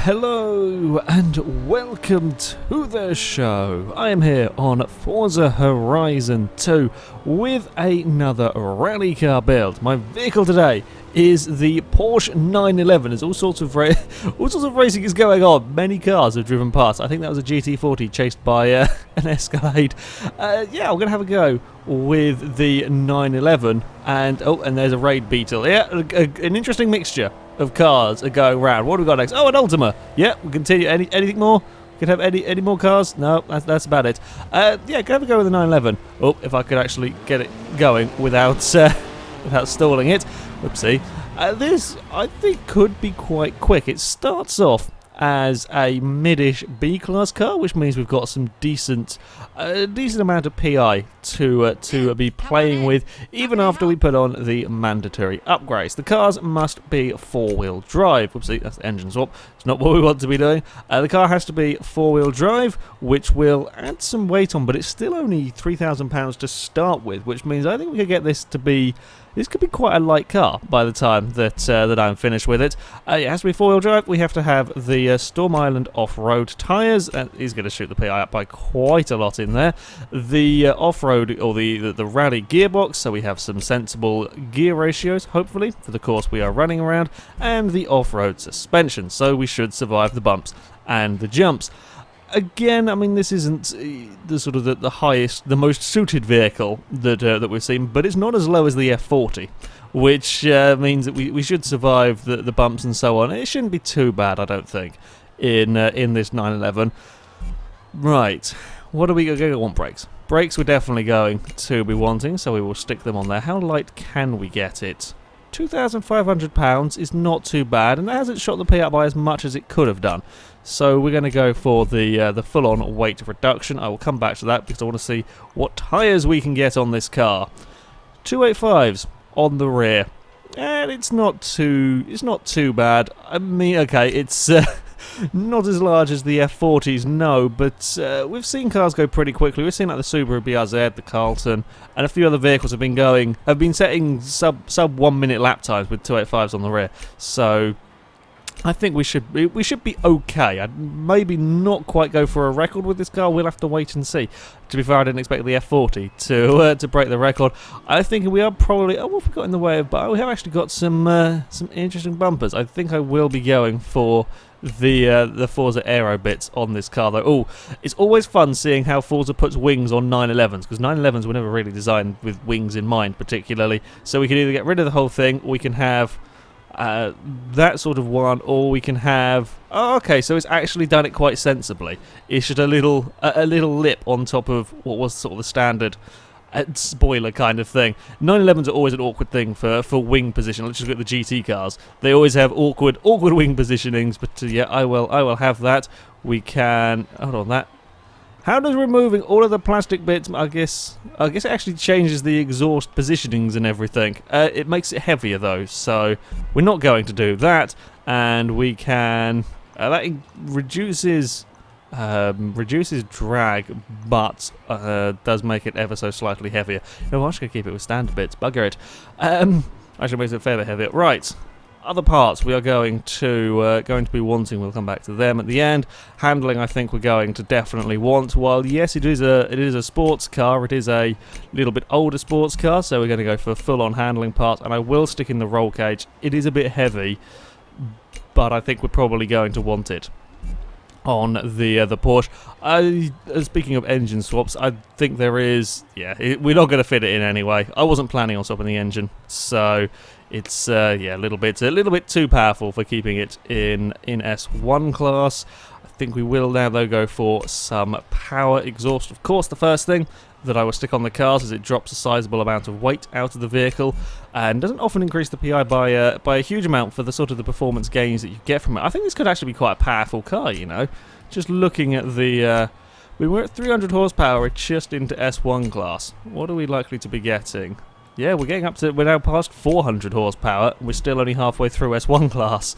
Hello and welcome to the show. I am here on Forza Horizon 2 with another rally car build. My vehicle today is the Porsche 911. There's all sorts of racing is going on. Many cars have driven past. I think that was a GT40 chased by an Escalade. Yeah, we're gonna have a go with the 911, and there's a Raid Beetle. Yeah, an interesting mixture of cars are going around. What do we got next? Oh, an Ultima. Yeah, we'll continue. Anything more? Could have any more cars? No, that's about it. Yeah, can have a go with the 911. Oh, if I could actually get it going without without stalling it. Whoopsie. This, I think, could be quite quick. It starts off as a mid-ish B-class car, which means we've got some decent amount of PI to be playing with, even after we put on the mandatory upgrades. The cars must be four-wheel drive. Whoopsie, that's the engine swap. It's not what we want to be doing. The car has to be four-wheel drive, which will add some weight on, but it's still only £3,000 to start with, which means I think we could get this to be... This could be quite a light car by the time that I'm finished with it. It has to be four-wheel drive. We have to have the Storm Island off-road tyres. He's going to shoot the PI up by quite a lot in there. The off-road, or the rally gearbox, so we have some sensible gear ratios, hopefully, for the course we are running around. And the off-road suspension, so we should survive the bumps and the jumps. Again, I mean, this isn't the sort of the highest, the most suited vehicle that we've seen, but it's not as low as the F40, which means that we should survive the bumps and so on. It shouldn't be too bad, I don't think, in this 911. Right, what are we going to want? Brakes. Brakes we're definitely going to be wanting, so we will stick them on there. How light can we get it? £2,500 is not too bad, and that hasn't shot the P up by as much as it could have done. So we're going to go for the full-on weight reduction. I will come back to that because I want to see what tyres we can get on this car. 285s on the rear, and it's not too bad. I mean, okay, it's not as large as the F40s, no, but we've seen cars go pretty quickly. We've seen like the Subaru BRZ, the Carlton, and a few other vehicles have been setting sub 1 minute lap times with 285s on the rear. So I think we should be okay. I'd maybe not quite go for a record with this car. We'll have to wait and see. To be fair, I didn't expect the F40 to break the record. I think we are probably... Oh, what have we got in the way of... But we have actually got some interesting bumpers. I think I will be going for the Forza Aero bits on this car, though. Oh, it's always fun seeing how Forza puts wings on 911s, because 911s were never really designed with wings in mind, particularly. So we can either get rid of the whole thing, or we can have... that sort of one, or we can have... Oh, okay, so it's actually done it quite sensibly. It's just a little lip on top of what was sort of the standard spoiler kind of thing. 911s are always an awkward thing for wing position. Let's just look at the GT cars. They always have awkward wing positionings, but yeah, I will have that. We can... Hold on, that... How does removing all of the plastic bits, I guess it actually changes the exhaust positionings and everything. It makes it heavier though, so we're not going to do that. And we can, that reduces drag, but does make it ever so slightly heavier. No, I'm just going to keep it with standard bits, bugger it. I should make it a fair bit heavier. Right. Other parts we are going to be wanting. We'll come back to them at the end. Handling, I think we're going to definitely want. While yes, it is a sports car, it is a little bit older sports car, so we're going to go for full-on handling parts. And I will stick in the roll cage. It is a bit heavy, but I think we're probably going to want it on the Porsche. Speaking of engine swaps, I think there is... Yeah, we're not going to fit it in anyway. I wasn't planning on swapping the engine, so it's yeah, a little bit too powerful for keeping it in S1 class. I think we will now though go for some power exhaust. Of course, the first thing that I will stick on the cars is it drops a sizable amount of weight out of the vehicle and doesn't often increase the PI by a huge amount for the sort of the performance gains that you get from it. I think this could actually be quite a powerful car, you know. Just looking at the... we were at 300 horsepower, we're just into S1 class. What are we likely to be getting? Yeah, we're now past 400 horsepower. We're still only halfway through S1 class.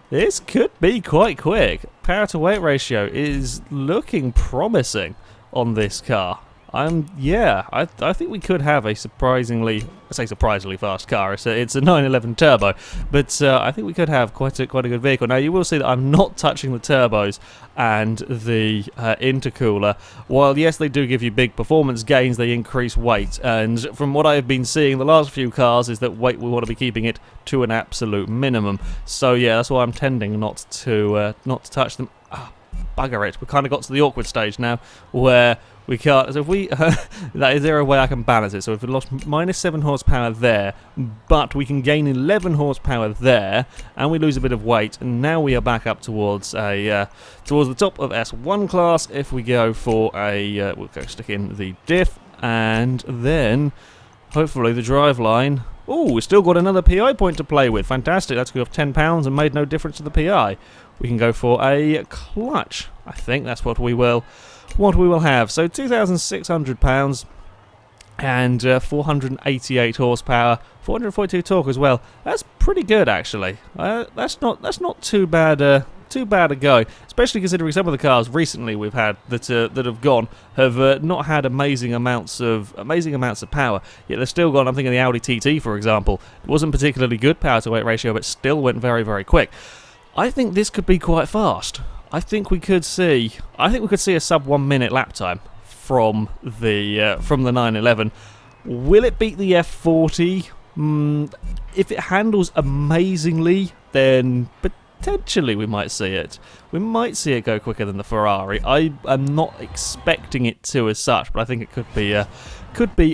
This could be quite quick. Power to weight ratio is looking promising on this car. Yeah, I think we could have a surprisingly, I say surprisingly fast car. It's a 911 turbo, but I think we could have quite a good vehicle. Now you will see that I'm not touching the turbos and the intercooler. While yes, they do give you big performance gains, they increase weight. And from what I have been seeing, the last few cars is that weight we want to be keeping it to an absolute minimum. So yeah, that's why I'm tending not to touch them. Bugger it! We kind of got to the awkward stage now where we can't. So if we, is there a way I can balance it? So if we lost -7 horsepower there, but we can gain 11 horsepower there, and we lose a bit of weight, and now we are back up towards towards the top of S1 class. If we go for a, we'll go stick in the diff, and then hopefully the driveline. Oh, we've still got another PI point to play with. Fantastic! That's good. £10 and made no difference to the PI. We can go for a clutch. I think that's what we will have. So £2,600 and 488 horsepower, 442 torque as well. That's pretty good actually. That's not too bad. Too bad a go, especially considering some of the cars recently we've had that have gone have not had amazing amounts of power. Yet they've still gone. I'm thinking the Audi TT, for example. It wasn't particularly good power to weight ratio, but still went very, very quick. I think this could be quite fast. I think we could see a sub 1 minute lap time from the 911. Will it beat the F40? If it handles amazingly, then potentially we might see it. We might see it go quicker than the Ferrari. I am not expecting it to as such, but I think it could be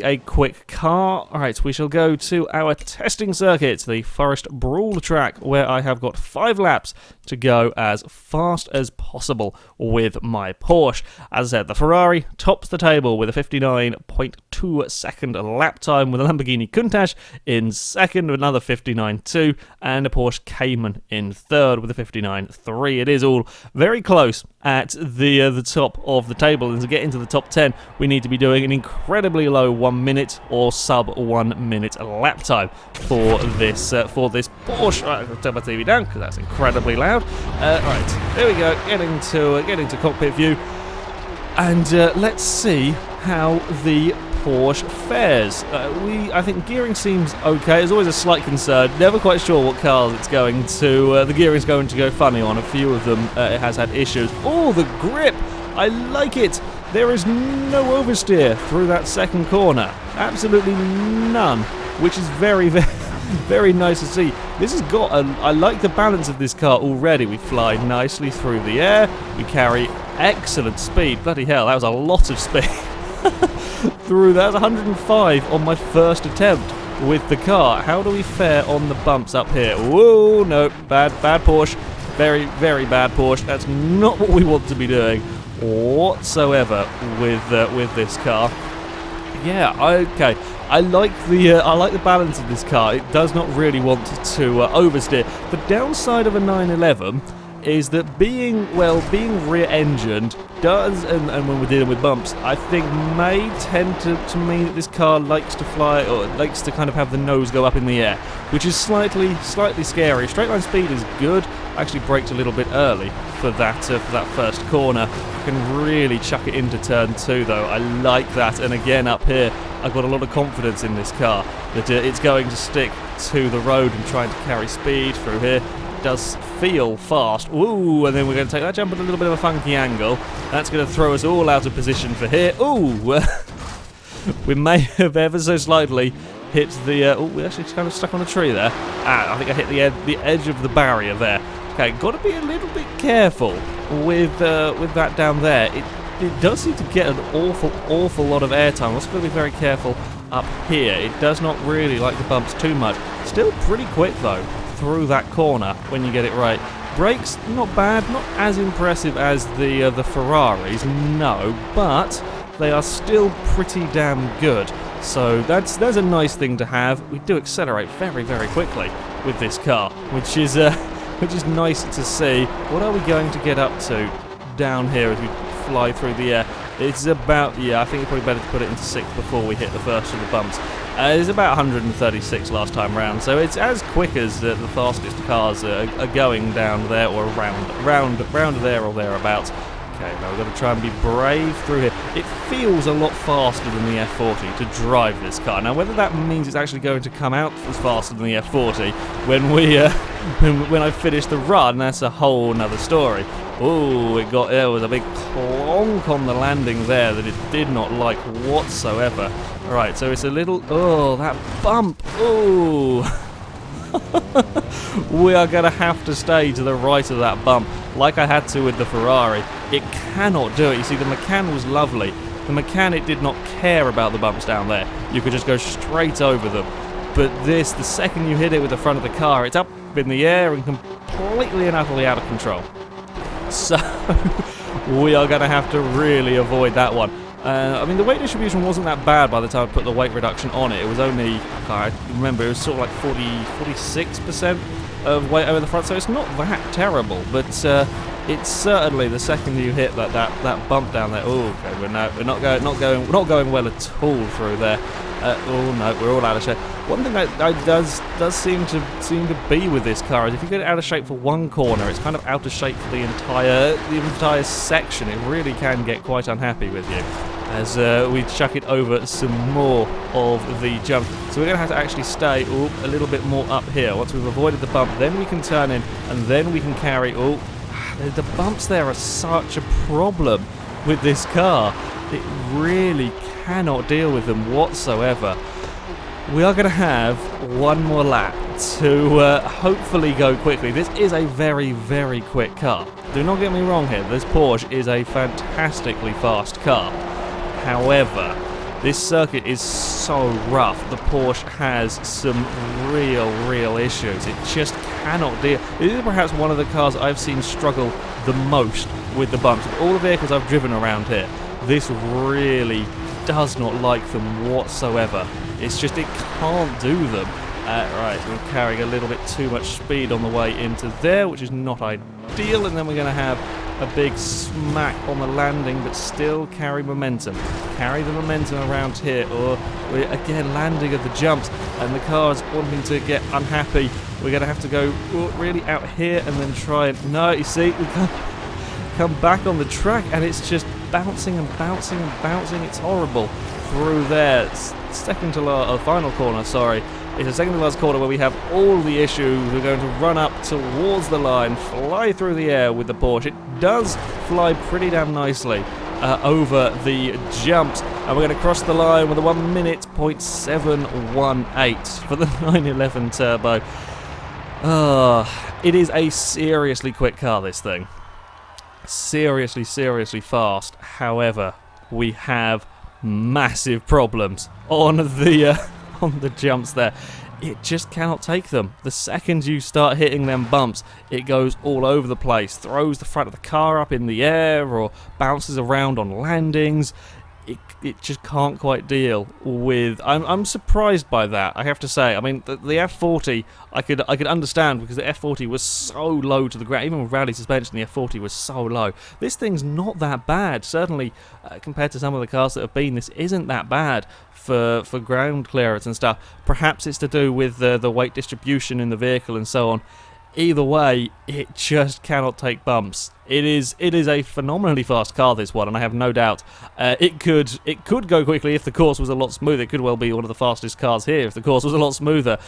a quick car. Alright, we shall go to our testing circuit, the Forest Brawl track, where I have got 5 laps to go as fast as possible with my Porsche. As I said, the Ferrari tops the table with a 59.2 second lap time, with a Lamborghini Countach in second with another 59.2, and a Porsche Cayman in third with a 59.3. It is all very close at the top of the table, and to get into the top 10 we need to be doing an incredibly low 1 minute or sub 1 minute lap time for this Porsche. Right, I'll turn my TV down because that's incredibly loud. Right, there we go, get into cockpit view, and let's see how the Porsche fares. I think gearing seems okay. There's always a slight concern. Never quite sure what cars it's going to. The gearing's going to go funny on. A few of them it has had issues. Oh, the grip! I like it. There is no oversteer through that second corner. Absolutely none, which is very, very, very nice to see. This has got I like the balance of this car already. We fly nicely through the air. We carry excellent speed. Bloody hell, that was a lot of speed. Through that was 105 on my first attempt with the car. How do we fare on the bumps up here? Whoa, no, bad Porsche. Very, very bad Porsche. That's not what we want to be doing whatsoever with this car. Yeah, okay. I like the balance of this car. It does not really want to oversteer. The downside of a 911 is that being rear-engined does, and when we're dealing with bumps, I think may tend to mean that this car likes to fly, or likes to kind of have the nose go up in the air, which is slightly scary. Straight line speed is good. I actually braked a little bit early for that first corner. I can really chuck it into turn 2 though. I like that, and again up here I've got a lot of confidence in this car that it's going to stick to the road and trying to carry speed through here. Does feel fast. Ooh, and then we're going to take that jump at a little bit of a funky angle. That's going to throw us all out of position for here. Ooh, we may have ever so slightly hit the. Oh, we actually kind of stuck on a tree there. I think I hit the edge of the barrier there. Okay, got to be a little bit careful with that down there. It does seem to get an awful lot of airtime. Also got to be very careful up here. It does not really like the bumps too much. Still pretty quick though through that corner when you get it right. Brakes not bad, not as impressive as the Ferraris, no, but they are still pretty damn good. So that's a nice thing to have. We do accelerate very, very quickly with this car, which is nice to see. What are we going to get up to down here as we fly through the air? It's about, yeah, I think it's probably better to put it into 6th before we hit the first of the bumps. It's about 136 last time round, so it's as quick as the fastest cars are going down there, or around there or thereabouts. Okay, now we've got to try and be brave through here. It feels a lot faster than the F40 to drive this car. Now, whether that means it's actually going to come out as faster than the F40 when when I finish the run, that's a whole nother story. Oh, there was a big clonk on the landing there that it did not like whatsoever. Right, so it's a little, oh, that bump, oh. We are going to have to stay to the right of that bump, like I had to with the Ferrari. It cannot do it. You see, the Macan was lovely. The Macan, it did not care about the bumps down there. You could just go straight over them. But this, the second you hit it with the front of the car, it's up in the air and completely and utterly out of control. So, we are going to have to really avoid that one. I mean, the weight distribution wasn't that bad by the time I put the weight reduction on it. It was only, I remember, it was sort of like 46% of weight over the front, so it's not that terrible. But it's certainly the second you hit that bump down there. Oh, okay, we're not going well at all through there. Oh no, we're all out of shape. One thing that does seem to be with this car is if you get it out of shape for one corner, it's kind of out of shape for the entire section. It really can get quite unhappy with you as we chuck it over some more of the jump. So we're going to have to actually stay a little bit more up here. Once we've avoided the bump, then we can turn in and then we can carry. The bumps there are such a problem with this car. It really cannot deal with them whatsoever. We are going to have one more lap to hopefully go quickly. This is a very, very quick car. Do not get me wrong here. This Porsche is a fantastically fast car. However, this circuit is so rough. The Porsche has some real issues. It just cannot deal. This is perhaps one of the cars I've seen struggle the most with the bumps. Of all the vehicles I've driven around here, this really does not like them whatsoever. It's just it can't do them. Right, we're carrying a little bit too much speed on the way into there, which is not ideal, and then we're going to have a big smack on the landing, but still carry momentum. Carry the momentum around here, or we're again landing at the jumps, and the car's wanting to get unhappy. We're going to have to go really out here and then try and... No, you see, we can't come back on the track, and it's just bouncing and bouncing and bouncing. It's horrible through there. Second to last, final corner, sorry. It's a second to last corner where we have all the issues. We're going to run up towards the line, fly through the air with the Porsche. It does fly pretty damn nicely over the jumps, and we're going to cross the line with a 1 minute .718 for the 911 Turbo. It is a seriously quick car, this thing. Seriously fast. However, we have massive problems on the jumps there. It just cannot take them. The second you start hitting them bumps, it goes all over the place, throws the front of the car up in the air or bounces around on landings. It just can't quite deal with... I'm surprised by that, I have to say. I mean, the F40, I could understand because the F40 was so low to the ground. Even with rally suspension, the F40 was so low. This thing's not that bad. Certainly, compared to some of the cars that have been, this isn't that bad for ground clearance and stuff. Perhaps it's to do with the weight distribution in the vehicle and so on. Either way, it just cannot take bumps. It is a phenomenally fast car, this one, and I have no doubt it could go quickly if the course was a lot smoother. It could well be one of the fastest cars here if the course was a lot smoother,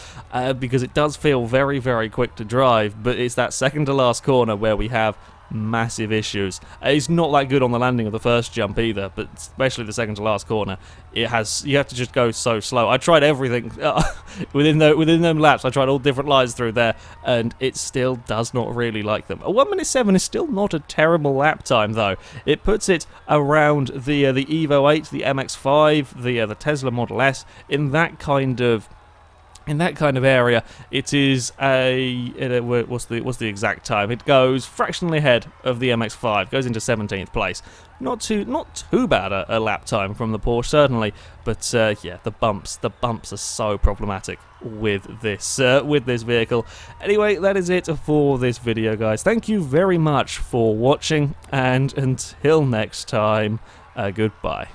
because it does feel very, very quick to drive, but it's that second to last corner where we have massive issues. It's not that good on the landing of the first jump either, but especially the second to last corner, you have to just go so slow. I tried everything within them laps. I tried all different lines through there, and it still does not really like them. A 1 minute 7 is still not a terrible lap time though. It puts it around the Evo 8, the MX-5, the Tesla Model S, in that kind of area. It is what's the exact time? It goes fractionally ahead of the MX-5, goes into 17th place. Not too bad a lap time from the Porsche, certainly, but yeah, the bumps are so problematic with this vehicle. Anyway, that is it for this video, guys. Thank you very much for watching, and until next time, goodbye.